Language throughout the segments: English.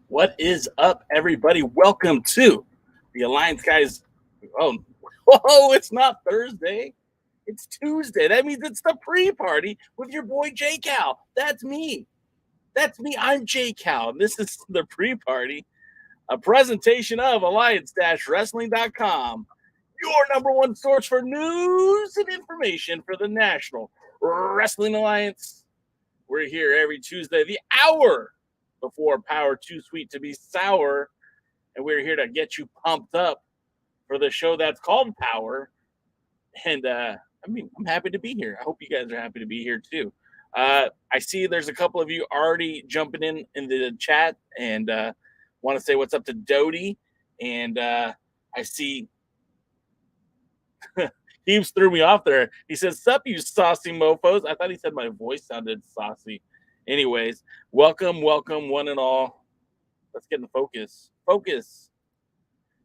What is up, everybody? Welcome to the Alliance Guys. Oh, it's not Thursday. It's Tuesday. That means it's the pre-party with your boy J Cal. That's me. I'm J Cal. And this is the pre-party, a presentation of Alliance-Wrestling.com, your number one source for news and information for the National Wrestling Alliance. We're here every Tuesday, the hour before Power Too Sweet to Be Sour, and we're here to get you pumped up for the show that's called Power. And I'm happy to be here. I hope you guys are happy to be here too. I see there's a couple of you already jumping in the chat and want to say what's up to Dodie. And I see Heaves threw me off there. He says, "Sup, you saucy mofos." I thought he said my voice sounded saucy. Anyways, welcome, one and all. Let's get in focus.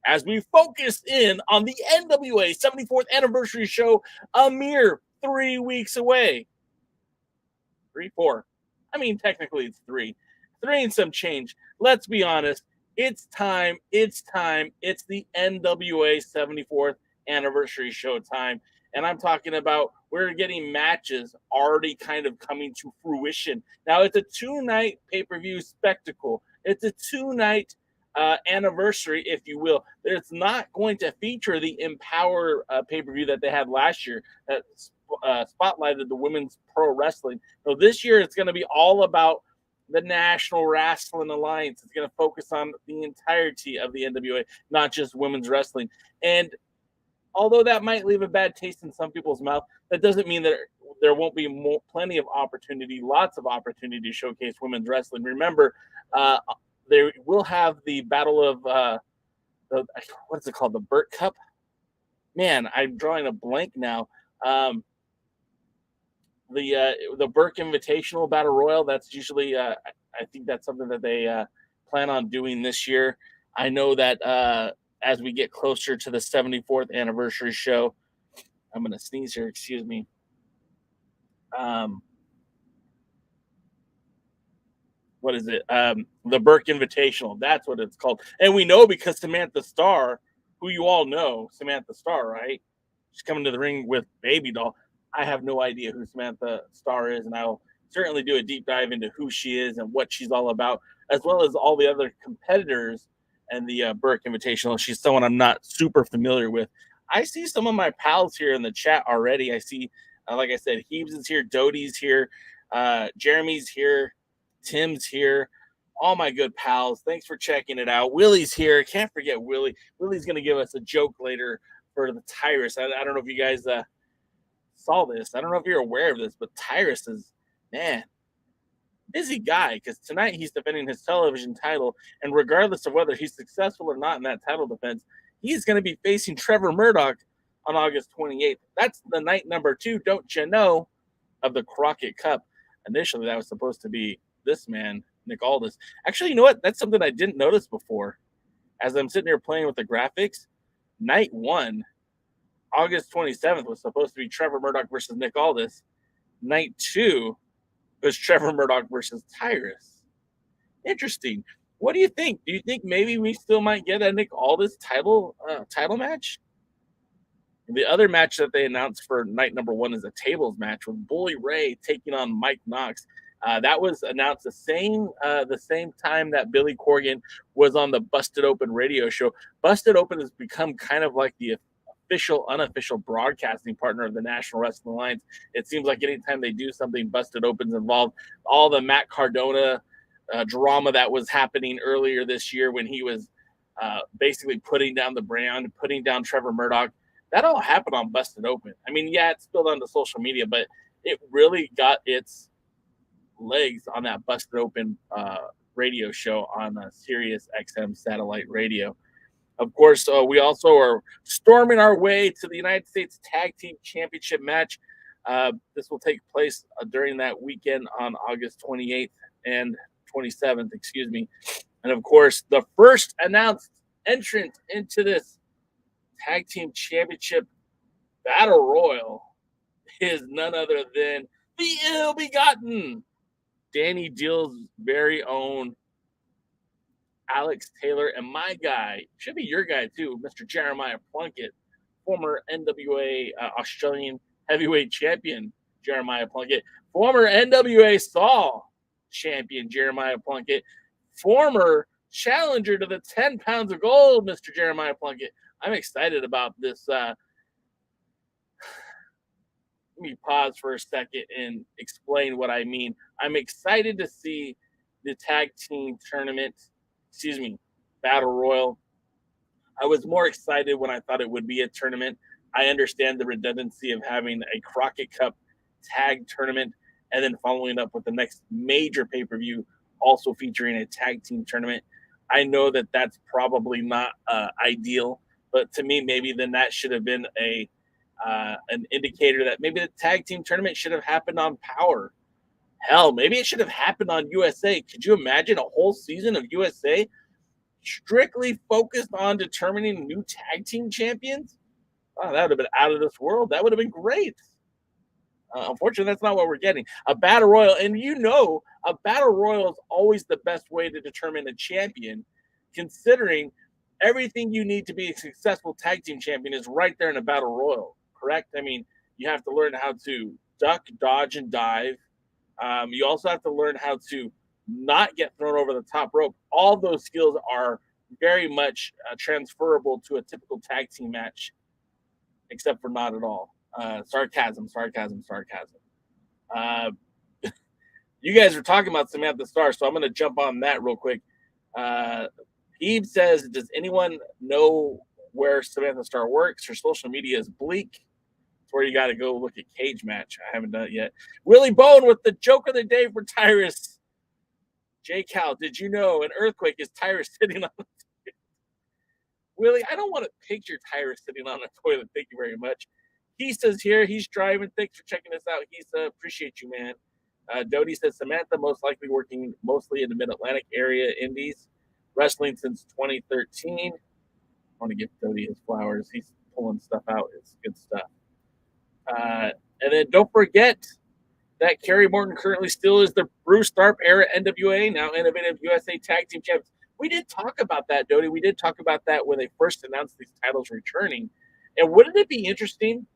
As we focus in on the NWA 74th anniversary show, a mere 3 weeks away. 4. I mean, technically it's 3. 3 and some change. Let's be honest. It's time. It's the NWA 74th anniversary show time. And I'm talking about we're getting matches already kind of coming to fruition. Now, it's a 2-night pay-per-view spectacle. It's a 2-night anniversary, if you will. It's not going to feature the Empower pay-per-view that they had last year that spotlighted the women's pro wrestling. So this year, it's going to be all about the National Wrestling Alliance. It's going to focus on the entirety of the NWA, not just women's wrestling. And although that might leave a bad taste in some people's mouth, that doesn't mean that there won't be plenty of opportunity, lots of opportunity to showcase women's wrestling. Remember, they will have the battle of, what's it called, the Burt Cup? Man, I'm drawing a blank now. The Burke Invitational Battle Royal, that's usually, I think that's something that they plan on doing this year. I know that as we get closer to the 74th anniversary show, I'm going to sneeze here, excuse me. What is it? The Burke Invitational. That's what it's called. And we know because Samantha Starr, who you all know, Samantha Starr, right? She's coming to the ring with Baby Doll. I have no idea who Samantha Starr is, and I'll certainly do a deep dive into who she is and what she's all about, as well as all the other competitors and the Burke Invitational. She's someone I'm not super familiar with. I see some of my pals here in the chat already. I see, like I said, Heaves is here, Dodie's here, Jeremy's here, Tim's here, all my good pals. Thanks for checking it out. Willie's here. Can't forget Willie. Willie's going to give us a joke later for the Tyrus. I don't know if you guys saw this. I don't know if you're aware of this, but Tyrus is, man, busy guy, because tonight he's defending his television title, and regardless of whether he's successful or not in that title defense, he's going to be facing Trevor Murdoch on August 28th. That's the night number 2, don't you know, of the Crockett Cup. Initially, that was supposed to be this man, Nick Aldis. Actually, you know what? That's something I didn't notice before. As I'm sitting here playing with the graphics, night 1, August 27th, was supposed to be Trevor Murdoch versus Nick Aldis. Night 2 was Trevor Murdoch versus Tyrus. Interesting. What do you think? Do you think maybe we still might get a Nick Aldis title match? The other match that they announced for night number 1 is a tables match with Bully Ray taking on Mike Knox. That was announced the same time that Billy Corgan was on the Busted Open radio show. Busted Open has become kind of like the official, unofficial broadcasting partner of the National Wrestling Alliance. It seems like anytime they do something, Busted Open's involved. All the Matt Cardona drama that was happening earlier this year when he was basically putting down the brand, putting down Trevor Murdoch, that all happened on Busted Open. I mean, yeah, it's spilled onto social media, but it really got its legs on that Busted Open radio show on Sirius XM satellite radio. Of course, we also are storming our way to the United States Tag Team Championship match. This will take place during that weekend on August 28th and 27th, excuse me. And of course, the first announced entrant into this Tag Team Championship Battle Royal is none other than the Ill Begotten, Danny Deal's very own Alex Taylor, and my guy, should be your guy too, Mr. Jeremiah Plunkett, former NWA Australian heavyweight champion Jeremiah Plunkett, former NWA Saul champion Jeremiah Plunkett, former challenger to the 10 pounds of gold, Mr. Jeremiah Plunkett. I'm excited about this. Let me pause for a second and explain what I mean. I'm excited to see the tag team tournament, Battle Royal. I was more excited when I thought it would be a tournament. I understand the redundancy of having a Crockett Cup tag tournament and then following up with the next major pay-per-view also featuring a tag team tournament. I know that that's probably not ideal, but to me, maybe then that should have been an indicator that maybe the tag team tournament should have happened on Power. Hell, maybe it should have happened on USA. Could you imagine a whole season of USA strictly focused on determining new tag team champions? Oh, that would have been out of this world. That would have been great. Unfortunately, that's not what we're getting. A battle royal, and a battle royal is always the best way to determine a champion, considering everything you need to be a successful tag team champion is right there in a battle royal, correct? I mean, you have to learn how to duck, dodge, and dive. You also have to learn how to not get thrown over the top rope. All those skills are very much transferable to a typical tag team match, except for not at all. Sarcasm. You guys were talking about Samantha Starr, so I'm going to jump on that real quick. Eve says, does anyone know where Samantha Starr works? Her social media is bleak. It's where you got to go look at Cage Match. I haven't done it yet. Willie Bone with the joke of the day for Tyrus. J. Cal, did you know an earthquake is Tyrus sitting on the toilet? Willie, I don't want to picture Tyrus sitting on a toilet. Thank you very much. He says here, he's driving. Thanks for checking us out. He's appreciate you, man. Dodie says Samantha most likely working mostly in the Mid-Atlantic area, Indies, wrestling since 2013. I want to give Dodie his flowers. He's pulling stuff out. It's good stuff. And then don't forget that Kerry Morton currently still is the Bruce Tharp era NWA, now Innovative USA Tag Team Champions. We did talk about that, Dodie. We did talk about that when they first announced these titles returning. And wouldn't it be interesting?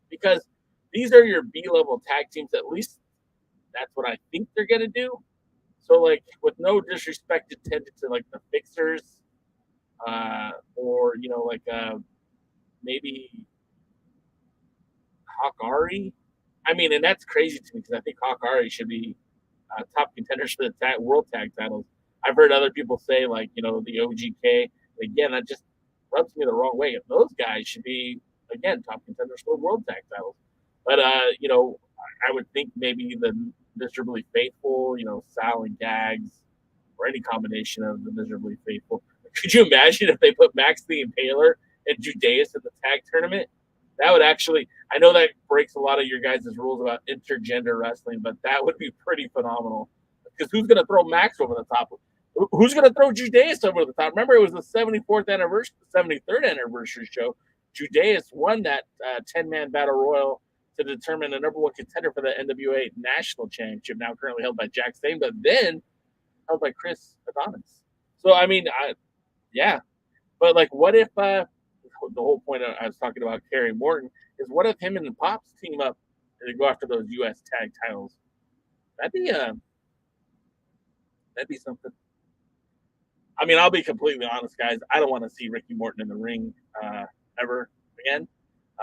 Because these are your B-level tag teams, at least that's what I think they're going to do. So, like, with no disrespect intended to, like, the Fixers or, maybe Hawkari. I mean, and that's crazy to me because I think Hawkari should be top contenders for the world tag titles. I've heard other people say, like, the OGK. Again, that just rubs me the wrong way. If those guys should be, again, top contenders for world tag titles. But, I would think maybe the Miserably Faithful, Sal and Gags, or any combination of the Miserably Faithful. Could you imagine if they put Max the Impaler and Judeus in the tag tournament? That would actually, I know that breaks a lot of your guys' rules about intergender wrestling, but that would be pretty phenomenal. because who's going to throw Max over the top? Who's going to throw Judeus over the top? Remember, it was the 74th anniversary, 73rd anniversary show. Judeus won that 10-man battle royal to determine the number one contender for the NWA National Championship, now currently held by Jack Stain, but then held by Chris Adonis. So, I mean, yeah. But, like, what if the whole point I was talking about Kerry Morton is what if him and Pops team up and they go after those U.S. tag titles? That'd be something. I mean, I'll be completely honest, guys. I don't want to see Ricky Morton in the ring ever again.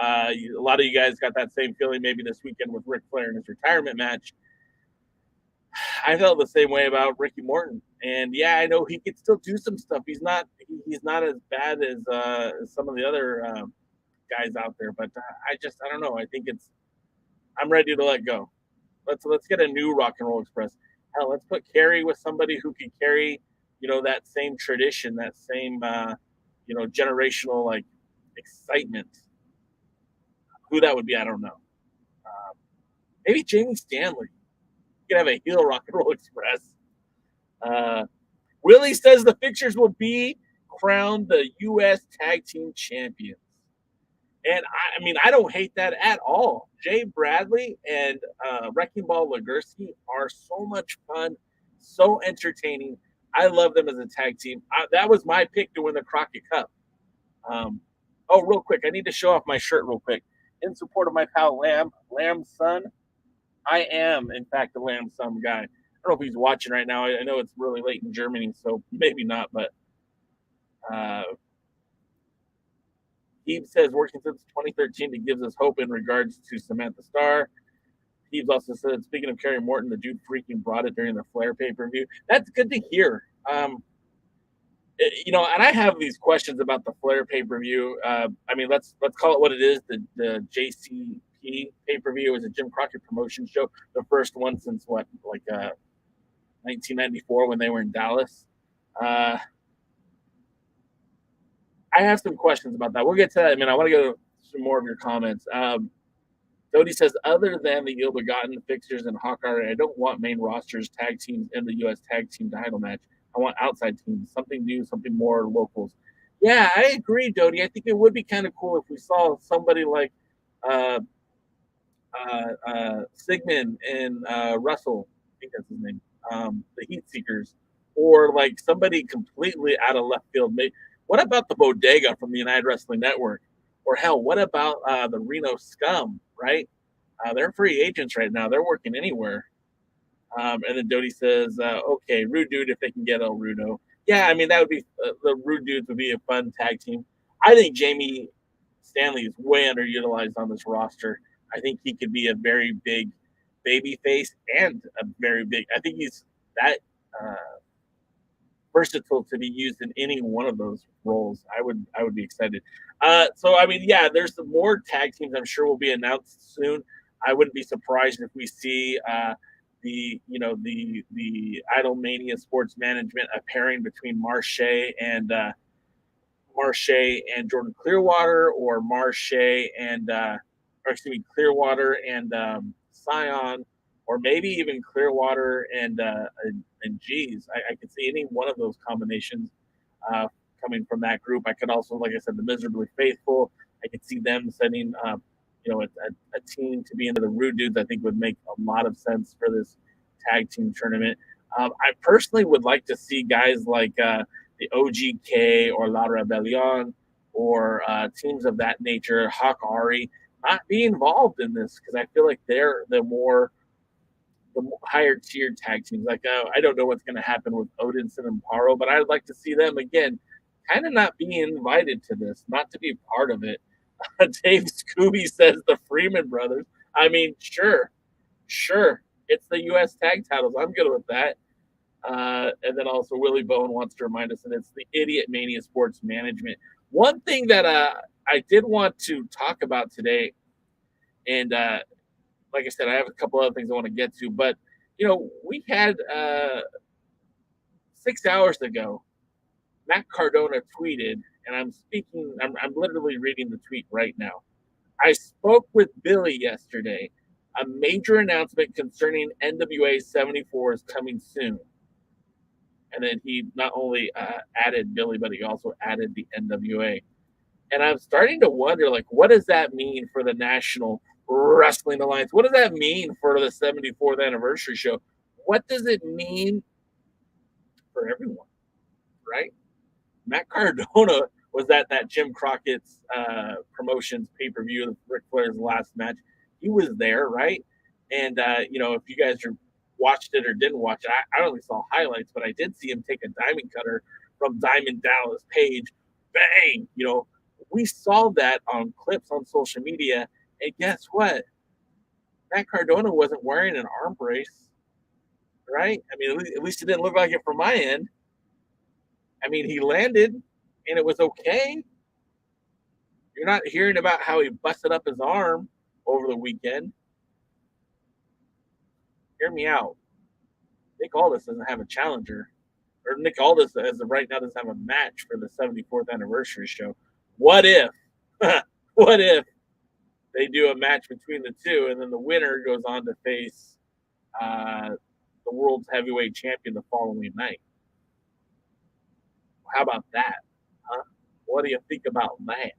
A lot of you guys got that same feeling maybe this weekend with Ric Flair in his retirement match. I felt the same way about Ricky Morton, and yeah, I know he could still do some stuff. He's not as bad as some of the other guys out there, but I don't know. I think I'm ready to let go. Let's get a new Rock and Roll Express. Hell, let's put Kerry with somebody who can carry, that same tradition, that same, generational like excitement. Who that would be, I don't know. Maybe Jamie Stanley. You could have a heel Rock and Roll Express. Willie says the fixtures will be crowned the U.S. Tag Team Champions. And I mean, I don't hate that at all. Jay Bradley and Wrecking Ball Legursky are so much fun, so entertaining. I love them as a tag team. That was my pick to win the Crockett Cup. Real quick, I need to show off my shirt real quick. In support of my pal Lamb's son. I am, in fact, a Lamb's son guy. I don't know if he's watching right now. I know it's really late in Germany, so maybe not, but he says working since 2013 that gives us hope in regards to Samantha Starr. He's also said, speaking of Kerry Morton, the dude freaking brought it during the Flair pay-per-view. That's good to hear. And I have these questions about the Flair pay-per-view. I mean, let's call it what it is. The JCP pay-per-view was a Jim Crockett promotion show, the first one since 1994 when they were in Dallas. I have some questions about that. We'll get to that. I mean, I want to go to some more of your comments. Dodie says, other than the Ill Begotten fixtures and Hawkeye, I don't want main rosters, tag teams, in the U.S. tag team title match. I want outside teams, something new, something more locals. Yeah, I agree, Dodie. I think it would be kind of cool if we saw somebody like Sigmund and Russell, I think that's his name, the Heat Seekers, or like somebody completely out of left field. What about the Bodega from the United Wrestling Network? Or hell, what about the Reno Scum, right? They're free agents right now. They're working anywhere. And then Dodie says, okay, Rude Dude, if they can get El Rudo. Yeah, I mean, that would be, the Rude Dudes would be a fun tag team. I think Jamie Stanley is way underutilized on this roster. I think he could be a very big baby face and a very big, I think he's that versatile to be used in any one of those roles. I would be excited. So I mean, yeah, there's some more tag teams I'm sure will be announced soon. I wouldn't be surprised if we see the Idolmania Sports Management, a pairing between Marche and Jordan Clearwater, or Clearwater and Cyon, or maybe even Clearwater and G's. I could see any one of those combinations coming from that group. I could also, like I said, the Miserably Faithful. I could see them sending a team to be into the Rude Dudes. I think would make a lot of sense for this tag team tournament. I personally would like to see guys like the OGK or La Rebellion or teams of that nature, Hawk Ari, not be involved in this, because I feel like they're the higher tier tag teams. Like I don't know what's going to happen with Odinson and Paro, but I'd like to see them again, kind of not being invited to this, not to be part of it. Dave Scooby says the Freeman brothers. I mean, sure. It's the U.S. tag titles. I'm good with that. And then also Willie Bowen wants to remind us that it's the Idiot Mania Sports Management. One thing that I did want to talk about today, and like I said, I have a couple other things I want to get to, but we had 6 hours ago, Matt Cardona tweeted, and I'm literally reading the tweet right now. I spoke with Billy yesterday. A major announcement concerning NWA 74 is coming soon. And then he not only added Billy, but he also added the NWA. And I'm starting to wonder, like, what does that mean for the National Wrestling Alliance? What does that mean for the 74th anniversary show? What does it mean for everyone, right? Matt Cardona was at that Jim Crockett's promotions pay-per-view of Ric Flair's last match. He was there, right? And, if you guys watched it or didn't watch it, I only saw highlights, but I did see him take a diamond cutter from Diamond Dallas Page. Bang! We saw that on clips on social media. And guess what? Matt Cardona wasn't wearing an arm brace, right? I mean, at least it didn't look like it from my end. I mean, he landed and it was okay. You're not hearing about how he busted up his arm over the weekend. Hear me out. Nick Aldis doesn't have a challenger. Or Nick Aldis, as of right now, doesn't have a match for the 74th anniversary show. What if? What if they do a match between the two and then the winner goes on to face the world's heavyweight champion the following night? How about that? Huh? What do you think about that?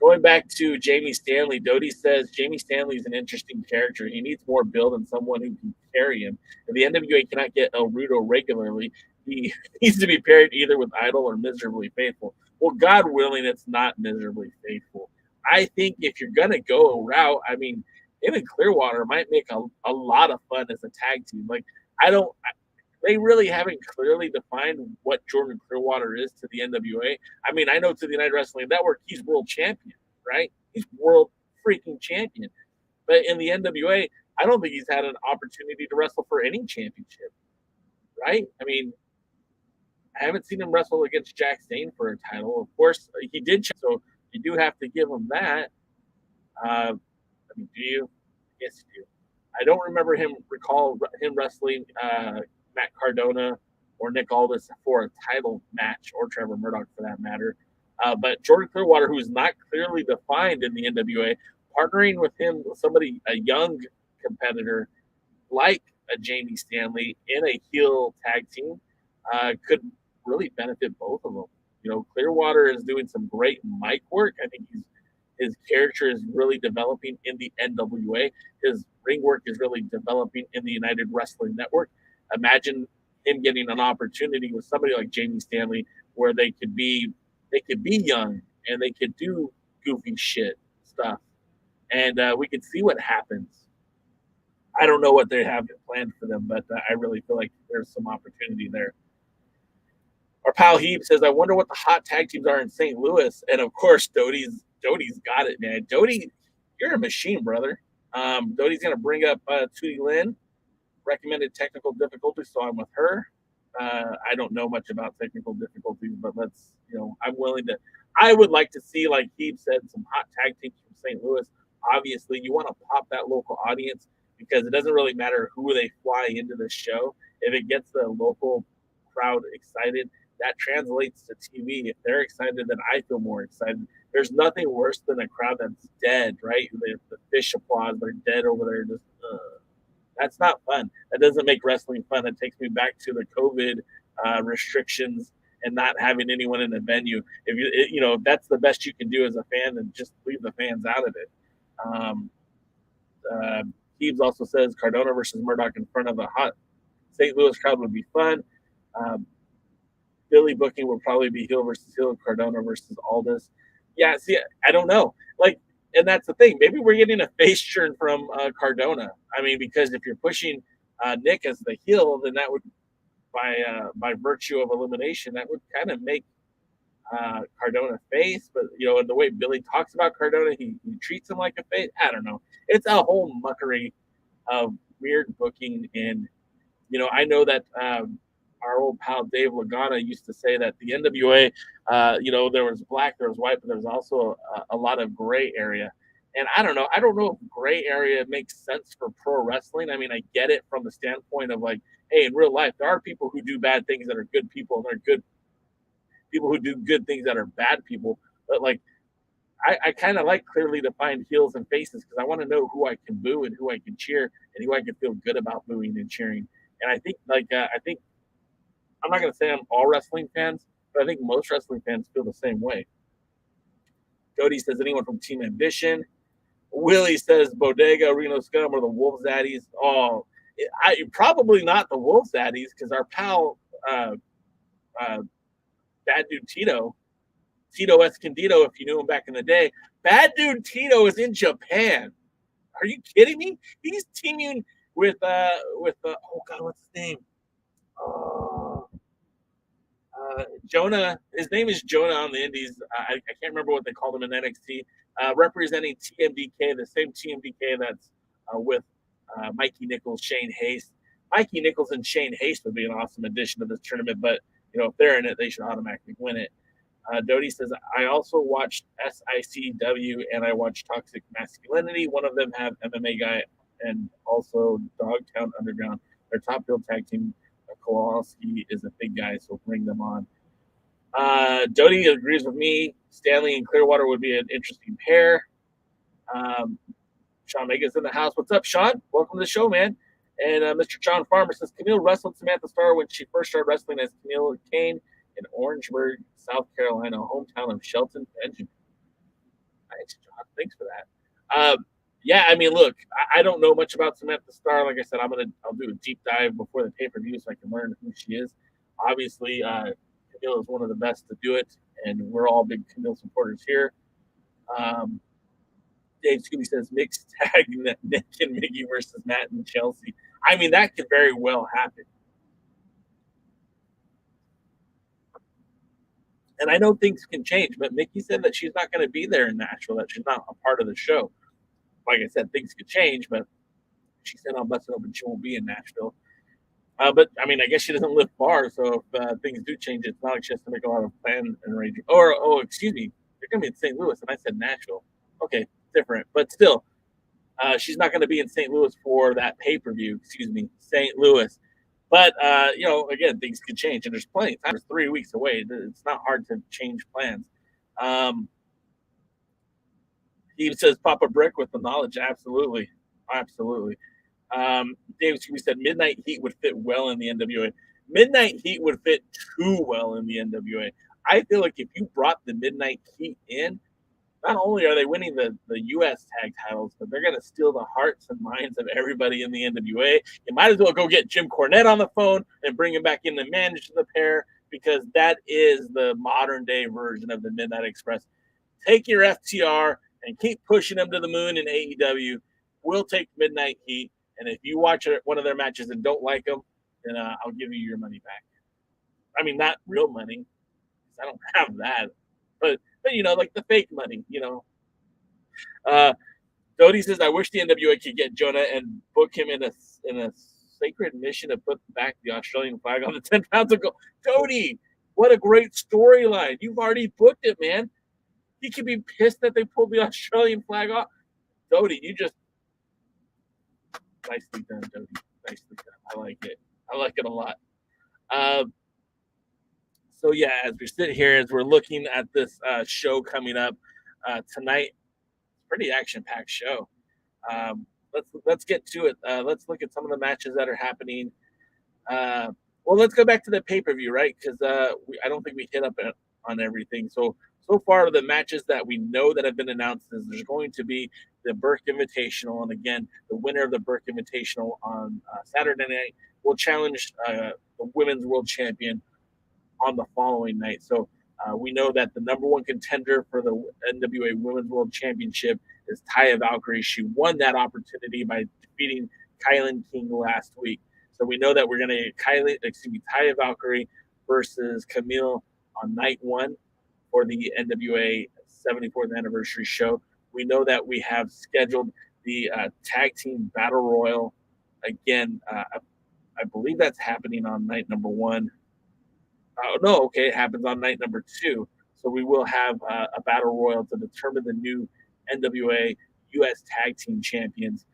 Going back to Jamie Stanley, Doty says Jamie Stanley is an interesting character. He needs more build and someone who can carry him. If the NWA cannot get El Rudo regularly, he needs to be paired either with Idol or Miserably Faithful. Well, God willing, it's not Miserably Faithful. I think if you're going to go a route, I mean, him and Clearwater might make a lot of fun as a tag team. Like, they really haven't clearly defined what Jordan Clearwater is to the NWA. I mean, I know to the United Wrestling Network, he's world champion, right? He's world freaking champion. But in the NWA, I don't think he's had an opportunity to wrestle for any championship, right? I mean, I haven't seen him wrestle against Jack Zane for a title. Of course, he did, so you do have to give him that. I mean, do you? Yes, you do. I don't recall him wrestling Matt Cardona or Nick Aldis for a title match, or Trevor Murdoch for that matter. But Jordan Clearwater, who is not clearly defined in the NWA, partnering with him, a young competitor like a Jamie Stanley in a heel tag team, could really benefit both of them. Clearwater is doing some great mic work. I think his character is really developing in the NWA. His ring work is really developing in the United Wrestling Network. Imagine him getting an opportunity with somebody like Jamie Stanley, where they could be young and they could do goofy shit stuff, and we could see what happens. I don't know what they have planned for them, but I really feel like there's some opportunity there. Our pal Heap says, "I wonder what the hot tag teams are in St. Louis," and of course, Doty's got it, man. Doty, you're a machine, brother. Doty's gonna bring up Tootie Lynn. Recommended technical difficulties, so I'm with her. I don't know much about technical difficulties, but I would like to see, like Heath said, some hot tag teams from St. Louis. Obviously, you want to pop that local audience because it doesn't really matter who they fly into the show. If it gets the local crowd excited, that translates to TV. If they're excited, then I feel more excited. There's nothing worse than a crowd that's dead, right? The fish applause, they're dead over there, just that's not fun. That doesn't make wrestling fun. That takes me back to the COVID restrictions and not having anyone in the venue. If that's the best you can do as a fan, then just leave the fans out of it. Heaves also says Cardona versus Murdoch in front of a hot St. Louis crowd would be fun. Billy booking will probably be heel versus heel, Cardona versus Aldis. Yeah, see, I don't know. And that's the thing. Maybe we're getting a face turn from Cardona. I mean, because if you're pushing Nick as the heel, then that would, by virtue of elimination, that would kind of make Cardona face. But in the way Billy talks about Cardona, he treats him like a face. I don't know. It's a whole muckery of weird booking, and I know that our old pal Dave Lagana used to say that the NWA, there was black, there was white, but there was also a lot of gray area. And I don't know. I don't know if gray area makes sense for pro wrestling. I mean, I get it from the standpoint of like, hey, in real life, there are people who do bad things that are good people, and there are good people who do good things that are bad people. But like, I kind of like clearly defined heels and faces because I want to know who I can boo and who I can cheer and who I can feel good about booing and cheering. And I think I think I'm not gonna say I'm all wrestling fans, but I think most wrestling fans feel the same way. Cody says anyone from Team Ambition. Willie says Bodega, Reno Scum, or the Wolf Zaddies. Oh, probably not the Wolf Zaddies because our pal uh, uh, Bad Dude Tito Escondido, if you knew him back in the day, Bad Dude Tito is in Japan. Are you kidding me? He's teaming with oh god, what's his name? Jonah. His name is Jonah on the Indies. I can't remember what they called him in NXT. Representing TMDK, the same TMDK that's with Mikey Nichols, Shane Haste. Mikey Nichols and Shane Haste would be an awesome addition to this tournament, but if they're in it, they should automatically win it. Dodie says, I also watched SICW and I watched Toxic Masculinity. One of them have MMA guy and also Dogtown Underground. Their top build tag team, Kowalski, is a big guy, so bring them on. Dodie agrees with me. Stanley and Clearwater would be an interesting pair. Sean Mega's in the house. What's up, Sean? Welcome to the show, man. And Mr. John Farmer says, Kamille wrestled Samantha Starr when she first started wrestling as Kamille Kane in Orangeburg, South Carolina, hometown of Shelton, Benjamin. Nice, John. Thanks for that. Yeah, I mean, look, I don't know much about Samantha Starr. Like I said, I'll do a deep dive before the pay-per-view so I can learn who she is. Obviously, Kamille is one of the best to do it, and we're all big Kamille supporters here. Dave Scooby says mixed tag Nick and Miggy versus Matt and Chelsea. I mean, that could very well happen. And I know things can change, but Mickey said that she's not going to be there in Nashville, that she's not a part of the show. Like I said, things could change, but she said on Busted Open she won't be in Nashville. But I mean, I guess she doesn't live far, so if things do change, it's not like she has to make a lot of plan and arrangement. Oh, excuse me, they're going to be in St. Louis, and I said Nashville. Okay, different, but still, she's not going to be in St. Louis for that pay-per-view. Excuse me, St. Louis. But again, things could change, and there's plenty of time. It's 3 weeks away. It's not hard to change plans. He says, "Pop a brick with the knowledge." Absolutely. David Scooby said, "Midnight Heat would fit well in the NWA." Midnight Heat would fit too well in the NWA. I feel like if you brought the Midnight Heat in, not only are they winning the U.S. tag titles, but they're going to steal the hearts and minds of everybody in the NWA. You might as well go get Jim Cornette on the phone and bring him back in to manage the pair, because that is the modern day version of the Midnight Express. Take your FTR and keep pushing them to the moon in AEW. We'll take Midnight Heat, and if you watch one of their matches and don't like them, then I'll give you your money back. I mean, not real money, because I don't have that, but like the fake money, Dodie says, I wish the NWA could get Jonah and book him in a sacred mission to put back the Australian flag on the 10 pounds of gold. Dodie, what a great storyline. You've already booked it, man. He could be pissed that they pulled the Australian flag off. Dodie, you just nicely done, Dodie. Nicely done. I like it. I like it a lot. So yeah, as we sit here, as we're looking at this show coming up tonight, pretty action-packed show. Let's get to it. Let's look at some of the matches that are happening. Well, let's go back to the pay-per-view, right? Because I don't think we hit up on everything. So far, the matches that we know that have been announced is there's going to be the Burke Invitational, and again, the winner of the Burke Invitational on Saturday night will challenge the Women's World Champion on the following night. So we know that the number one contender for the NWA Women's World Championship is Taya Valkyrie. She won that opportunity by defeating Kylan King last week. So we know that we're going to get Taya Valkyrie versus Kamille on night one for the NWA 74th anniversary show. We know that we have scheduled the tag team battle royal again. I believe that's happening on night number one. It happens on night number two. So we will have a battle royal to determine the new NWA U.S. Tag Team Champions.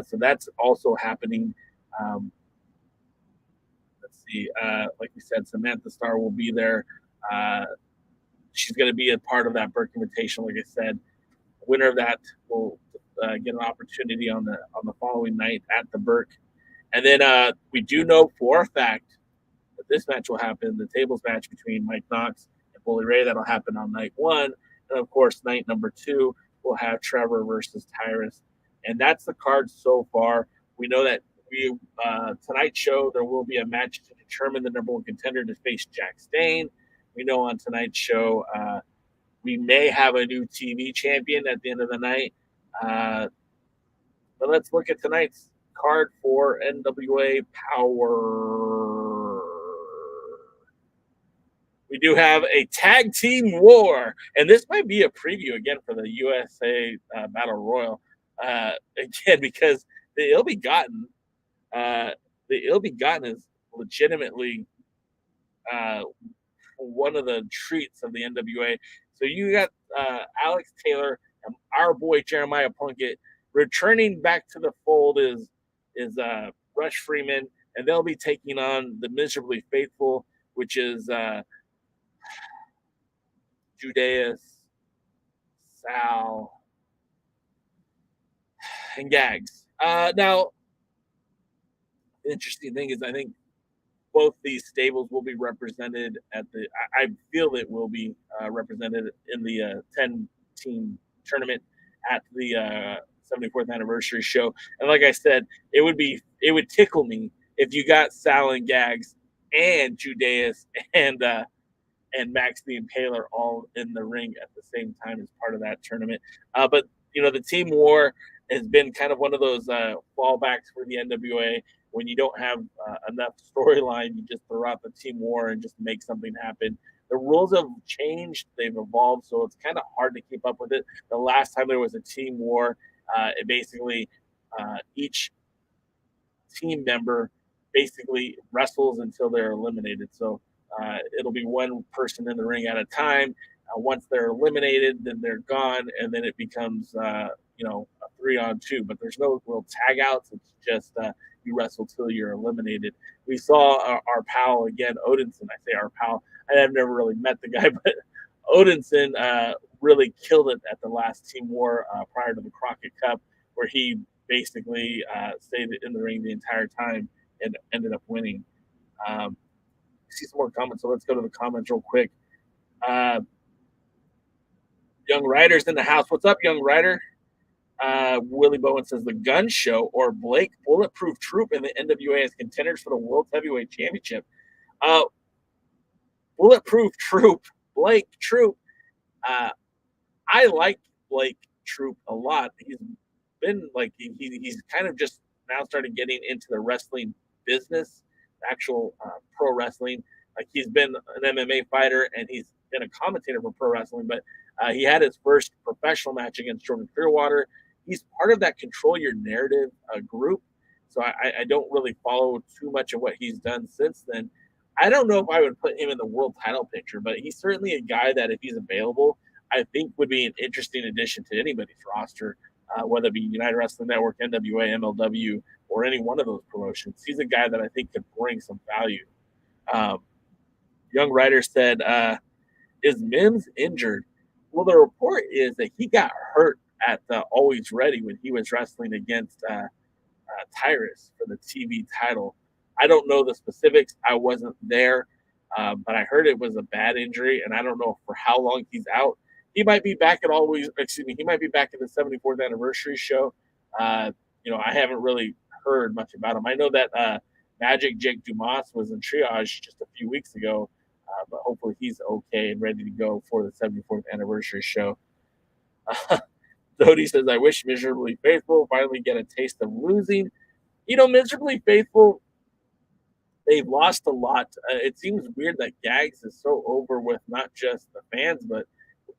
So that's also happening. Let's see. Like we said, Samantha Starr will be there. she's going to be a part of that Burke Invitational. Like I said, winner of that will get an opportunity on the following night at the Burke. And then we do know for a fact that this match will happen, the tables match between Mike Knox and Bully Ray. That'll happen on night 1. And of course, night number 2, we'll have Trevor versus Tyrus. And that's the card so far. We know that tonight's show, there will be a match to determine the number 1 contender to face Jack Stane. We know on tonight's show, we may have a new TV champion at the end of the night. But let's look at tonight's card for NWA POWERRR. We do have a tag team war, and this might be a preview again for the USA Battle Royal again, because the Ill Begotten is legitimately one of the treats of the NWA. So you got Alex Taylor and our boy Jeremiah Plunkett. Returning back to the fold is Rush Freeman, and they'll be taking on the Miserably Faithful, which is Judas, Sal, and Gags. Now, the interesting thing is, I think both these stables will be represented at the. I feel it will be represented in the 10-team tournament at the 74th anniversary show. And like I said, it would tickle me if you got Sal and Gags and Judas and Max the Impaler all in the ring at the same time as part of that tournament. But the team war has been kind of one of those fallbacks for the NWA. When you don't have enough storyline, you just throw out the team war and just make something happen. The rules have changed; they've evolved, so it's kind of hard to keep up with it. The last time there was a team war, it basically each team member basically wrestles until they're eliminated. So it'll be one person in the ring at a time. Once they're eliminated, then they're gone, and then it becomes a 3-on-2. But there's no real tag outs. It's just you wrestle till you're eliminated. We saw our pal again, Odinson. I say our pal. I have never really met the guy, but Odinson really killed it at the last Team War prior to the Crockett Cup, where he basically stayed in the ring the entire time and ended up winning. See some more comments, so let's go to the comments real quick. Young Ryder's in the house. What's up, Young Ryder? Willie Bowen says the Gun Show or Blake Bulletproof Troop and the NWA as contenders for the World Heavyweight Championship. Bulletproof Troop, Blake Troop. I like Blake Troop a lot. He's been he's kind of just now started getting into the wrestling business, actual pro wrestling. Like he's been an MMA fighter and he's been a commentator for pro wrestling, but he had his first professional match against Jordan Clearwater. He's part of that Control Your Narrative group, so I don't really follow too much of what he's done since then. I don't know if I would put him in the world title picture, but he's certainly a guy that if he's available, I think would be an interesting addition to anybody's roster, whether it be United Wrestling Network, NWA, MLW, or any one of those promotions. He's a guy that I think could bring some value. Young Ryder said, is Mims injured? Well, the report is that he got hurt at Always Ready when he was wrestling against Tyrus for the TV title. I don't know the specifics. I wasn't there, but I heard it was a bad injury, and I don't know for how long he's out. He might be back at he might be back at the 74th anniversary show. I haven't really heard much about him. I know that Magic Jake Dumas was in triage just a few weeks ago, but hopefully he's okay and ready to go for the 74th anniversary show. Dodie says, I wish Miserably Faithful finally get a taste of losing. Miserably Faithful, they've lost a lot. It seems weird that Gags is so over with not just the fans, but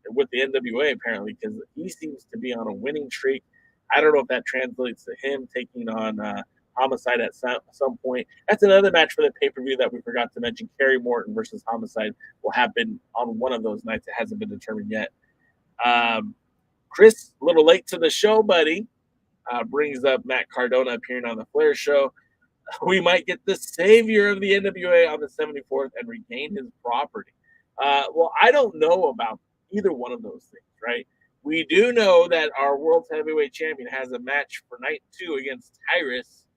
with the NWA apparently, because he seems to be on a winning streak. I don't know if that translates to him taking on Homicide at some point. That's another match for the pay-per-view that we forgot to mention. Kerry Morton versus Homicide will happen on one of those nights. It hasn't been determined yet. Chris, a little late to the show, buddy, brings up Matt Cardona appearing on the Flair show. We might get the savior of the NWA on the 74th and regain his property. Well, I don't know about either one of those things, right? We do know that our world heavyweight champion has a match for night 2 against Tyrus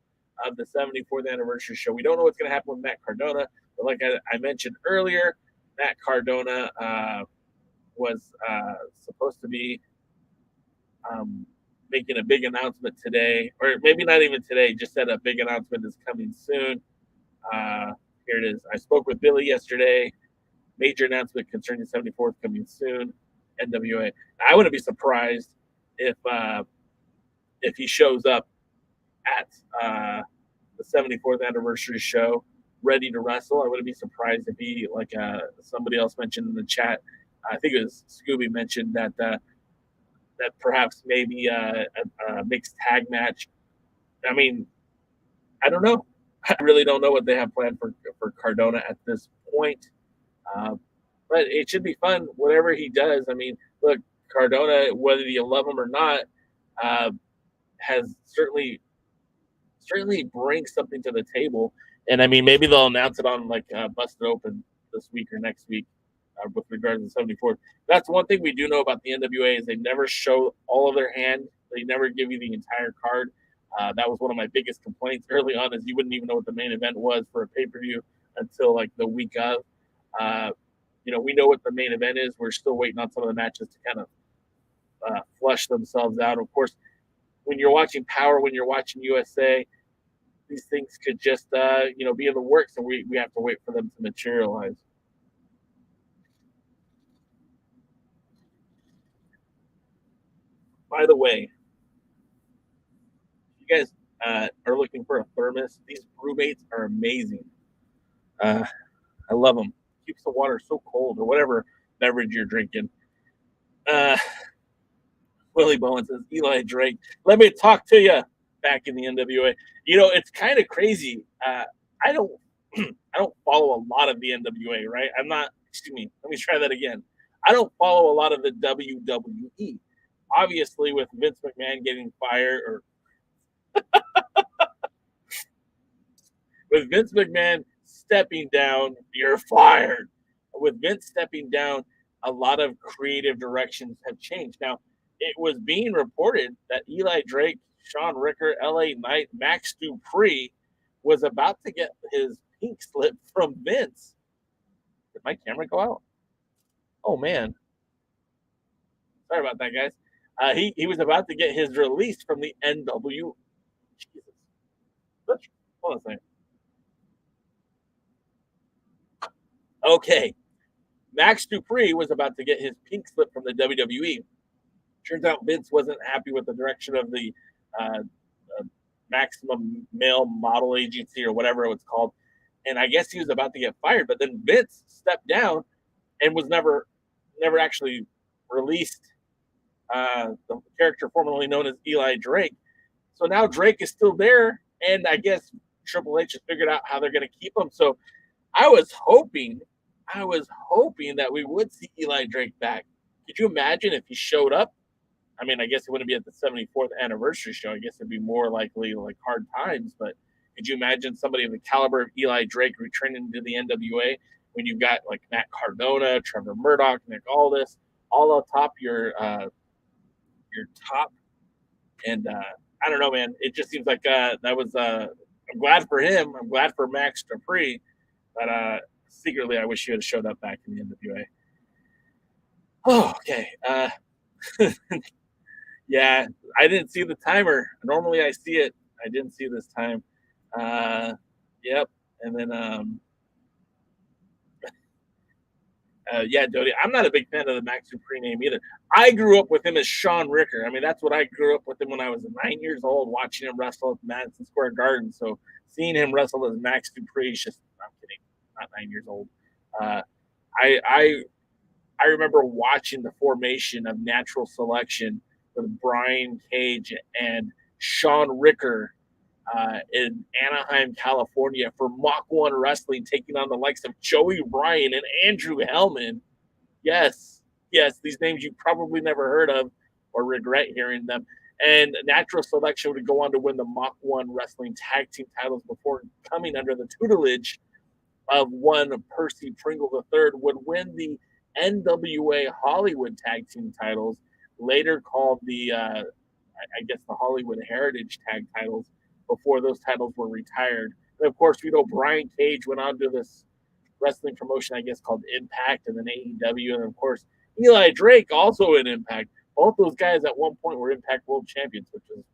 of the 74th anniversary show. We don't know what's going to happen with Matt Cardona, but like I mentioned earlier, Matt Cardona was supposed to be making a big announcement today, or maybe not even today, just said a big announcement is coming soon. Here it is. I spoke with Billy yesterday. Major announcement concerning the 74th coming soon. NWA. I wouldn't be surprised if he shows up at the 74th anniversary show ready to wrestle. I wouldn't be surprised if he, like somebody else mentioned in the chat, I think it was Scooby mentioned that perhaps maybe a mixed tag match. I mean, I don't know. I really don't know what they have planned for Cardona at this point. But it should be fun, whatever he does. I mean, look, Cardona, whether you love him or not, has certainly brings something to the table. And I mean, maybe they'll announce it on like Busted Open this week or next week with regards to the 74th. That's one thing we do know about the NWA is they never show all of their hand. They never give you the entire card. That was one of my biggest complaints early on is you wouldn't even know what the main event was for a pay-per-view until like the week of. We know what the main event is. We're still waiting on some of the matches to kind of flush themselves out. Of course, when you're watching Power, when you're watching USA, these things could just, be in the works, and we have to wait for them to materialize. By the way, if you guys are looking for a thermos, these brewmates are amazing. I love them. Keeps the water so cold, or whatever beverage you're drinking. Willie Bowen says, Eli Drake, let me talk to you back in the NWA. It's kind of crazy. I don't follow a lot of the NWA, right? Excuse me, let me try that again. I don't follow a lot of the WWE. Obviously, with Vince McMahon getting fired, or with Vince McMahon stepping down, you're fired. With Vince stepping down, a lot of creative directions have changed. Now, it was being reported that Eli Drake, Sean Ricker, LA Knight, Max Dupree was about to get his pink slip from Vince. Did my camera go out? Oh, man. Sorry about that, guys. He was about to get his release from the NW. Jesus. Hold on a second. Okay. Max Dupree was about to get his pink slip from the WWE. Turns out Vince wasn't happy with the direction of the Maximum Male Model Agency or whatever it was called. And I guess he was about to get fired. But then Vince stepped down and was never actually released the character formerly known as Eli Drake. So now Drake is still there. And I guess Triple H has figured out how they're going to keep him. So I was hoping that we would see Eli Drake back. Could you imagine if he showed up? I mean, I guess it wouldn't be at the 74th anniversary show. I guess it'd be more likely like Hard Times. But could you imagine somebody of the caliber of Eli Drake returning to the NWA when you've got like Matt Cardona, Trevor Murdoch, Nick Aldis, all atop your top? And I don't know, man. It just seems like that was. I'm glad for him. I'm glad for Max Dupree, but secretly, I wish he had showed up back in the NWA. Oh, okay. Yeah, I didn't see the timer. Normally I see it. I didn't see this time. Yep. And then, yeah, Dodie, I'm not a big fan of the Max Dupree name either. I grew up with him as Sean Ricker. I mean, that's what I grew up with him when I was 9 years old, watching him wrestle at Madison Square Garden. So seeing him wrestle as Max Dupree is just, I'm kidding, not 9 years old. I remember watching the formation of Natural Selection with Brian Cage and Sean Ricker in Anaheim, California for Mach 1 Wrestling, taking on the likes of Joey Ryan and Andrew Hellman. Yes, these names you probably never heard of or regret hearing them. And Natural Selection would go on to win the Mach 1 Wrestling Tag Team titles before coming under the tutelage of one Percy Pringle III would win the NWA Hollywood Tag Team titles, later called the, I guess, the Hollywood Heritage Tag titles, before those titles were retired. And of course, we know Brian Cage went on to this wrestling promotion, I guess, called Impact, and then AEW, and of course, Eli Drake also in Impact. Both those guys at one point were Impact World Champions, which is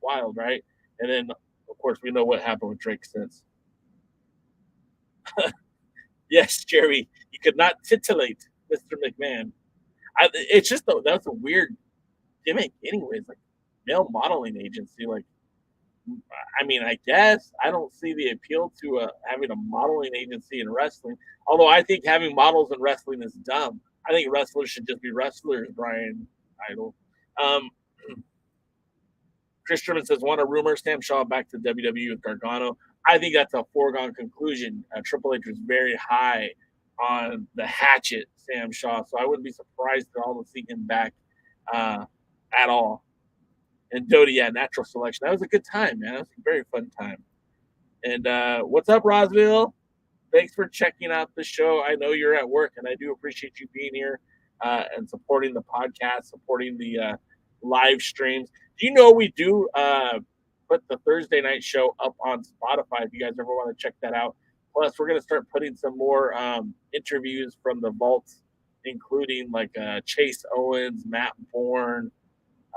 wild, right? And then, of course, we know what happened with Drake since. Yes, Jerry, you could not titillate Mr. McMahon. It's just that's a weird gimmick, anyways. Like male modeling agency. Like, I mean, I guess I don't see the appeal to having a modeling agency in wrestling. Although I think having models in wrestling is dumb. I think wrestlers should just be wrestlers. Brian Idol. Um, Chris Sherman says, "Want a rumor? Sam Shaw back to WWE with Gargano." I think that's a foregone conclusion. Triple H was very high on the hatchet Sam Shaw, so I wouldn't be surprised at all to see him back at all. And Dodie, yeah, natural selection. That was a good time, man. That was a very fun time. And what's up, Rosville? Thanks for checking out the show. I know you're at work, and I do appreciate you being here and supporting the podcast, supporting the live streams. Do you know we do put the Thursday night show up on Spotify if you guys ever want to check that out? Plus, we're going to start putting some more interviews from the vaults, including like Chase Owens, Matt Bourne,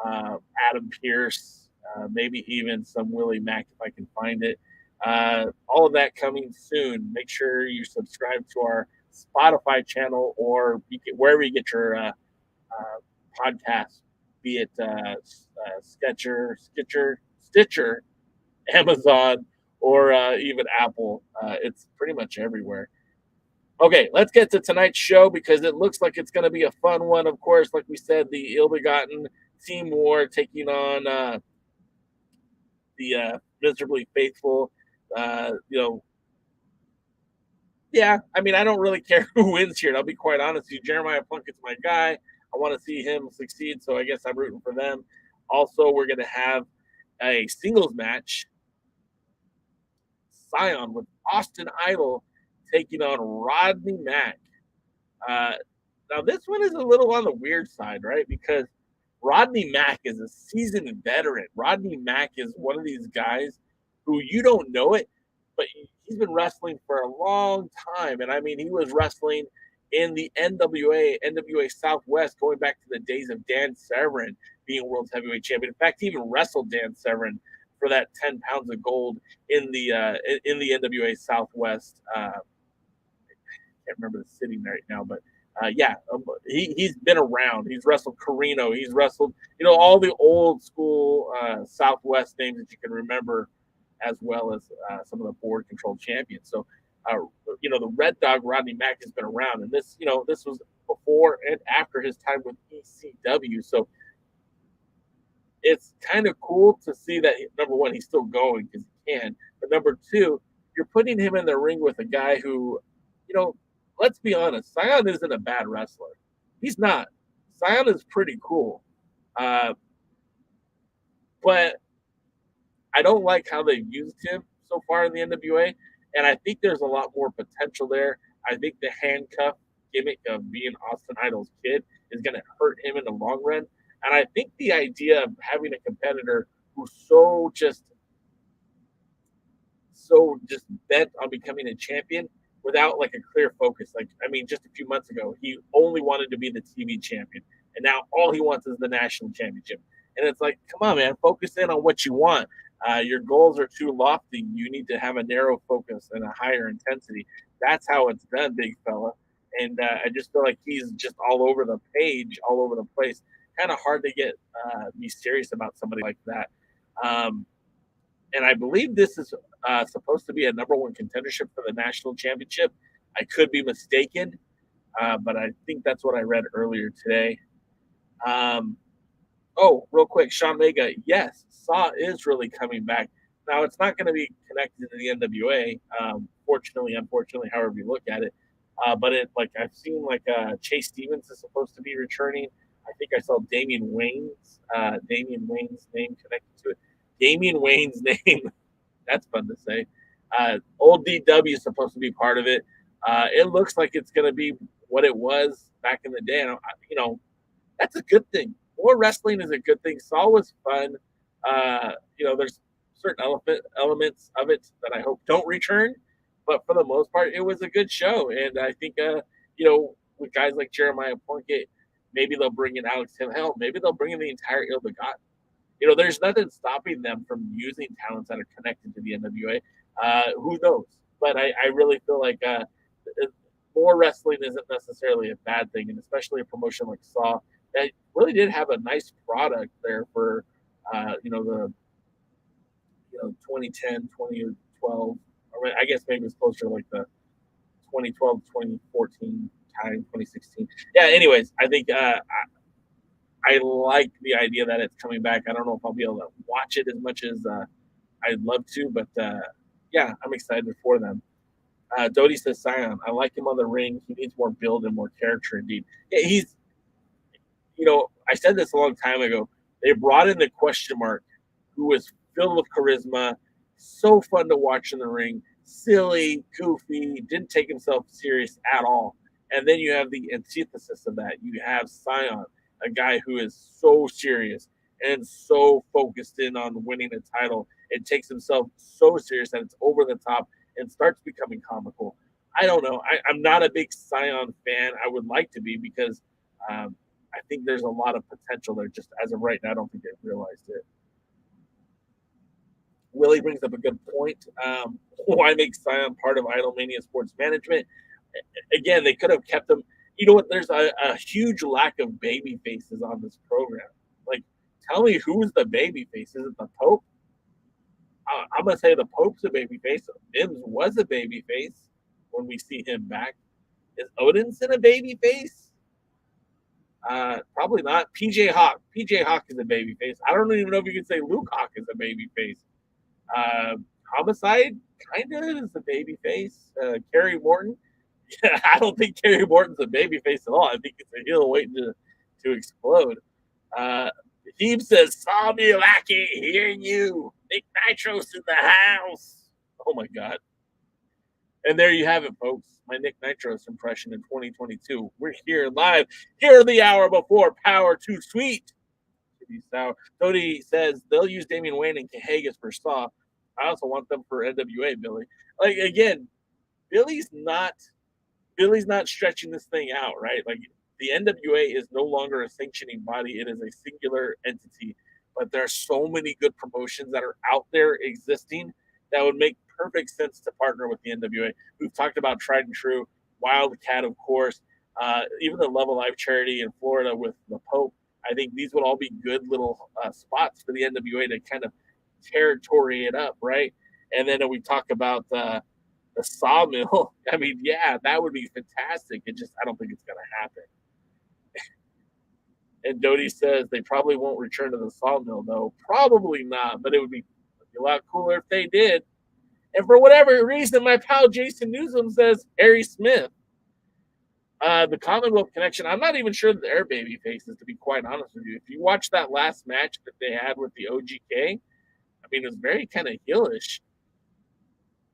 Adam Pearce, maybe even some Willie Mack if I can find it. All of that coming soon. Make sure you subscribe to our Spotify channel or wherever you get your podcasts, be it Stitcher, Amazon, or even Apple. It's pretty much everywhere. Okay, let's get to tonight's show because it looks like it's going to be a fun one. Of course, like we said, the Ill Begotten Team War taking on the Miserably Faithful. Yeah, I mean, I don't really care who wins here. And I'll be quite honest with you. Jeremiah Plunkett's my guy. I want to see him succeed, so I guess I'm rooting for them. Also, we're going to have a singles match. Cyon with Austin Idol taking on Rodney Mack. Now, this one is a little on the weird side, right? Because Rodney Mack is a seasoned veteran. Rodney Mack is one of these guys who you don't know it, but he's been wrestling for a long time. And I mean, he was wrestling in the NWA Southwest, going back to the days of Dan Severn being world heavyweight champion. In fact, he even wrestled Dan Severn for that 10 pounds of gold in the NWA Southwest. I can't remember the city right now, but he's been around. He's wrestled Corino. He's wrestled, all the old school Southwest names that you can remember, as well as some of the board controlled champions. So, the Red Dog Rodney Mack has been around, and this was before and after his time with ECW. So it's kind of cool to see that, number one, he's still going because he can, but number two, you're putting him in the ring with a guy who, let's be honest, Cyon isn't a bad wrestler. He's not. Cyon is pretty cool. But I don't like how they've used him so far in the NWA, and I think there's a lot more potential there. I think the handcuff gimmick of being Austin Idol's kid is going to hurt him in the long run. And I think the idea of having a competitor who's so just bent on becoming a champion without like a clear focus. Like, I mean, just a few months ago, he only wanted to be the TV champion. And now all he wants is the national championship. And it's like, come on, man, focus in on what you want. Your goals are too lofty. You need to have a narrow focus and a higher intensity. That's how it's done, big fella. And I just feel like he's just all over the page, all over the place. Kind of hard to be serious about somebody like that. And I believe this is supposed to be a number one contendership for the national championship. I could be mistaken, but I think that's what I read earlier today. Real quick, Sean Mega, yes, Saw is really coming back. Now, it's not going to be connected to the NWA, fortunately, unfortunately, however you look at it. But I've seen Chase Stevens is supposed to be returning. I think I saw Damian Wayne's name connected to it. Damian Wayne's name, that's fun to say. Old DW is supposed to be part of it. It looks like it's going to be what it was back in the day. And, that's a good thing. More wrestling is a good thing. Saw was fun. There's certain elements of it that I hope don't return, but for the most part, it was a good show. And I think, with guys like Jeremiah Plunkett, maybe they'll bring in Alex Hell. Maybe they'll bring in the entire Ill Begotten. There's nothing stopping them from using talents that are connected to the NWA. Who knows? But I really feel like more wrestling isn't necessarily a bad thing, and especially a promotion like Saw that really did have a nice product there for the 2010, 2012. I guess maybe it's closer to like the 2012, 2014 time, 2016. Yeah. Anyways, I think I like the idea that it's coming back. I don't know if I'll be able to watch it as much as I'd love to, but yeah, I'm excited for them. Dodie says, Cyon, I like him on the ring. He needs more build and more character indeed. Yeah, I said this a long time ago. They brought in the question mark, who was filled with charisma, so fun to watch in the ring, silly, goofy, didn't take himself serious at all. And then you have the antithesis of that. You have Cyon, a guy who is so serious and so focused in on winning a title. It takes himself so serious that it's over the top and starts becoming comical. I don't know. I'm not a big Cyon fan. I would like to be because I think there's a lot of potential there. Just as of right now, I don't think they've realized it. Willie brings up a good point. Why make Cyon part of Idolmania Sports Management? Again, they could have kept them. You know what? There's a huge lack of baby faces on this program. Like, tell me who's the baby face? Is it the Pope? I'm gonna say the Pope's a baby face. Mims was a baby face when we see him back. Is Odinson a baby face? Probably not. PJ Hawk. PJ Hawk is a baby face. I don't even know if you can say Luke Hawk is a baby face. Homicide kind of is a baby face. Kerry Morton. I don't think Kerry Morton's a baby face at all. I think it's a heel waiting to explode. Heeb says, Saw me lackey, hearing you. Nick Nitros in the house. Oh my God. And there you have it, folks. My Nick Nitros impression in 2022. We're here live. Here the hour before Power Too Sweet. Cody says they'll use Damian Wayne and Cahagas for Saw. I also want them for NWA, Billy. Like, again, Billy's not stretching this thing out, right? Like, the NWA is no longer a sanctioning body. It is a singular entity. But there are so many good promotions that are out there existing that would make perfect sense to partner with the NWA. We've talked about Tried and True, Wildcat, of course, even the Love of Life charity in Florida with the Pope. I think these would all be good little spots for the NWA to kind of territory it up, right? And then we talk about the Sawmill. I mean, yeah, that would be fantastic. I don't think it's going to happen. And Dodie says they probably won't return to the Sawmill, though. Probably not, but it would be a lot cooler if they did. And for whatever reason, my pal Jason Newsom says Harry Smith. The Commonwealth Connection, I'm not even sure that they're baby faces, to be quite honest with you. If you watch that last match that they had with the OGK, I mean, it was very kind of heelish.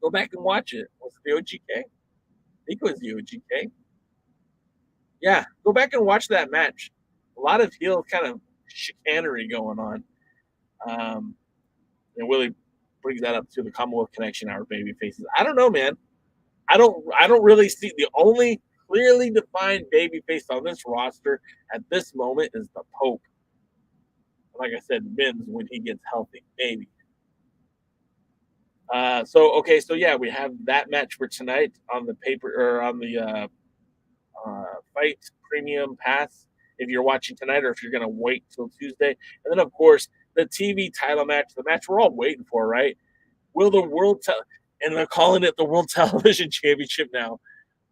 Go back and watch it. Was it the OGK? I think it was the OGK. Yeah, go back and watch that match. A lot of heel kind of chicanery going on. And Willie brings that up to the Commonwealth Connection, our baby faces. I don't know, man. I don't really see the only clearly defined baby face on this roster at this moment is the Pope. Like I said, Mims when he gets healthy, maybe. So yeah, we have that match for tonight on the paper or on the Fight Premium Pass. If you're watching tonight, or if you're gonna wait till Tuesday, and then of course the TV title match, the match we're all waiting for, right? Will the and they're calling it the World Television Championship now.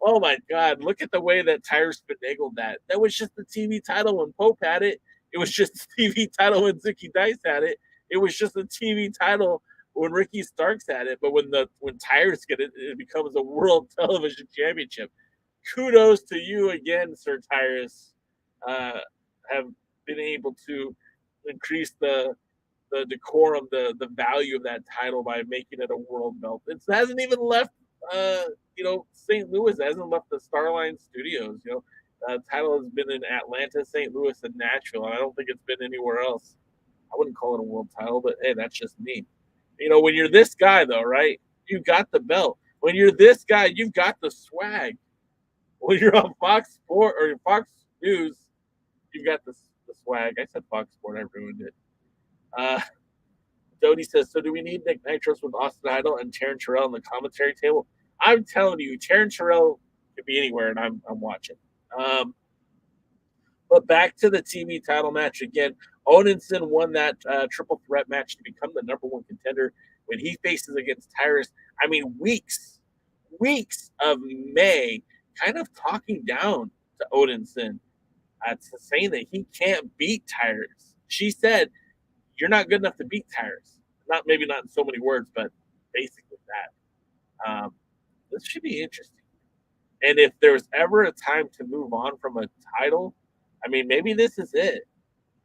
Oh my God! Look at the way that Tyrus finagled that. That was just the TV title when Pope had it. It was just the TV title when Zicky Dice had it. It was just the TV title when Ricky Starks had it. But when Tyrus get it, it becomes a World Television Championship. Kudos to you again, Sir Tyrus. Have been able to increase the the decorum, the value of that title by making it a world belt. It hasn't even left, St. Louis. It hasn't left the Starline Studios. Title has been in Atlanta, St. Louis, and Nashville. And I don't think it's been anywhere else. I wouldn't call it a world title, but hey, that's just me. When you're this guy, though, right? You got the belt. When you're this guy, you've got the swag. When you're on Fox Sport or Fox News, you've got the swag. I said Fox Sport. I ruined it. Dodie says, so do we need Nick Nitros with Austin Idol and Taryn Terrell on the commentary table? I'm telling you, Taryn Terrell could be anywhere, and I'm watching. But back to the TV title match again. Odinson won that triple threat match to become the #1 contender when he faces against Tyrus. I mean, weeks of May kind of talking down to Odinson, saying that he can't beat Tyrus. She said, you're not good enough to beat Tyrus. Maybe not in so many words, but basically that. This should be interesting. And if there's ever a time to move on from a title, I mean, maybe this is it.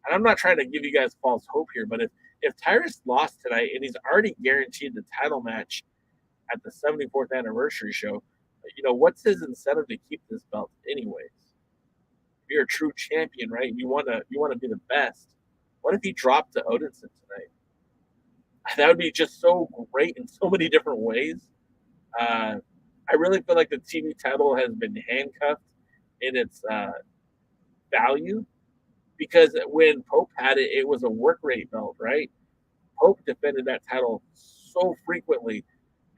And I'm not trying to give you guys false hope here, but if Tyrus lost tonight and he's already guaranteed the title match at the 74th anniversary show, what's his incentive to keep this belt anyways? If you're a true champion, right? You want to be the best. What if he dropped to Odinson tonight? That would be just so great in so many different ways. I really feel like the TV title has been handcuffed in its value, because when Pope had it, it was a work rate belt, right? Pope defended that title so frequently,